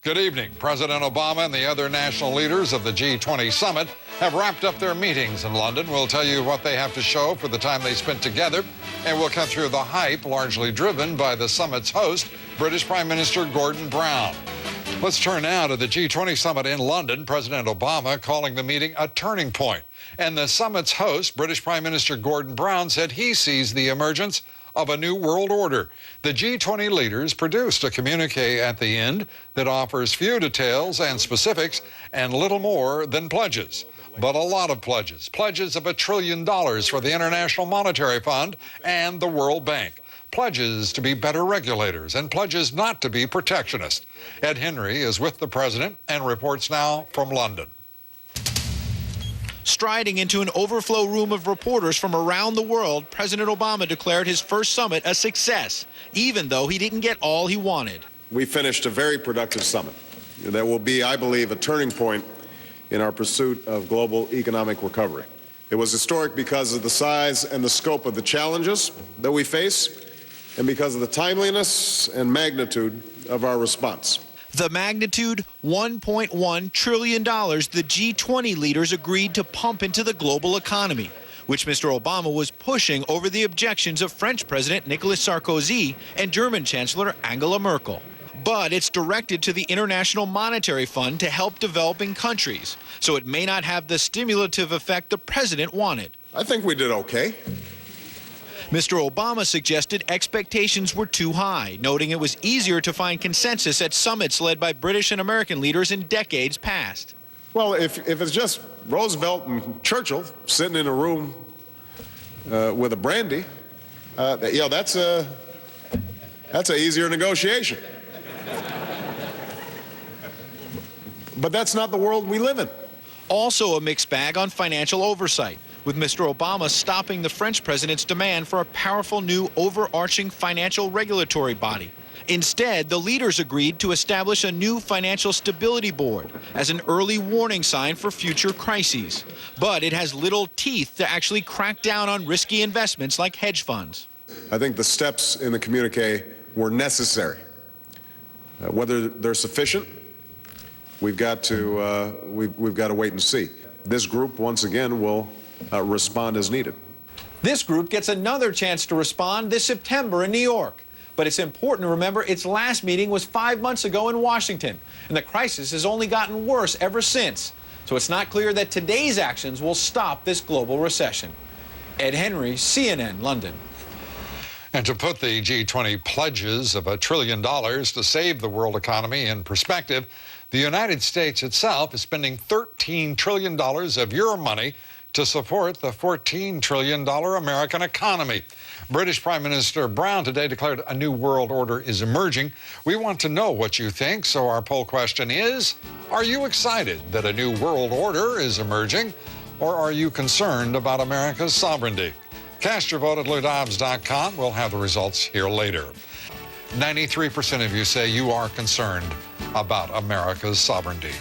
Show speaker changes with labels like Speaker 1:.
Speaker 1: Good evening. President Obama and the other national leaders of the G20 summit have wrapped up their meetings in London. We'll tell you what they have to show for the time they spent together, and we'll cut through the hype largely driven by the summit's host, British Prime Minister Gordon Brown. Let's turn now to the G20 summit in London. President Obama calling the meeting a turning point. And the summit's host, British Prime Minister Gordon Brown, said he sees the emergence of a new world order. The G20 leaders produced a communique at the end that offers few details and specifics and little more than pledges. But a lot of pledges. Pledges of $1 trillion for the International Monetary Fund and the World Bank. Pledges to be better regulators and pledges not to be protectionist. Ed Henry is with the president and reports now from London.
Speaker 2: Striding into an overflow room of reporters from around the world, President Obama declared his first summit a success, even though he didn't get all he wanted.
Speaker 3: We finished a very productive summit that will be, I believe, a turning point in our pursuit of global economic recovery. It was historic because of the size and the scope of the challenges that we face and because of the timeliness and magnitude of our response.
Speaker 2: The magnitude, $1.1 trillion the G20 leaders agreed to pump into the global economy, which Mr. Obama was pushing over the objections of French President Nicolas Sarkozy and German Chancellor Angela Merkel. But it's directed to the International Monetary Fund to help developing countries, so it may not have the stimulative effect the president wanted.
Speaker 3: I think we did okay.
Speaker 2: Mr. Obama suggested expectations were too high, noting it was easier to find consensus at summits led by British and American leaders in decades past.
Speaker 3: Well, if it's just Roosevelt and Churchill sitting in a room with a brandy, that's an easier negotiation. But that's not the world we live in.
Speaker 2: Also a mixed bag on financial oversight, with Mr. Obama stopping the French president's demand for a powerful new overarching financial regulatory body. Instead, the leaders agreed to establish a new financial stability board as an early warning sign for future crises. But it has little teeth to actually crack down on risky investments like hedge funds.
Speaker 3: I think the steps in the communique were necessary. Whether they're sufficient, we've got to wait and see. This group, once again, will respond as needed.
Speaker 2: This group gets another chance to respond this September in New York. But it's important to remember its last meeting was 5 months ago in Washington, and the crisis has only gotten worse ever since. So it's not clear that today's actions will stop this global recession. Ed Henry, CNN, London.
Speaker 1: And to put the G20 pledges of $1 trillion to save the world economy in perspective, the United States itself is spending $13 trillion of your money to support the $14 trillion American economy. British Prime Minister Brown today declared a new world order is emerging. We want to know what you think, so our poll question is, are you excited that a new world order is emerging, or are you concerned about America's sovereignty? Cast your vote at Dobbs.com. We'll have the results here later. 93% of you say you are concerned about America's sovereignty.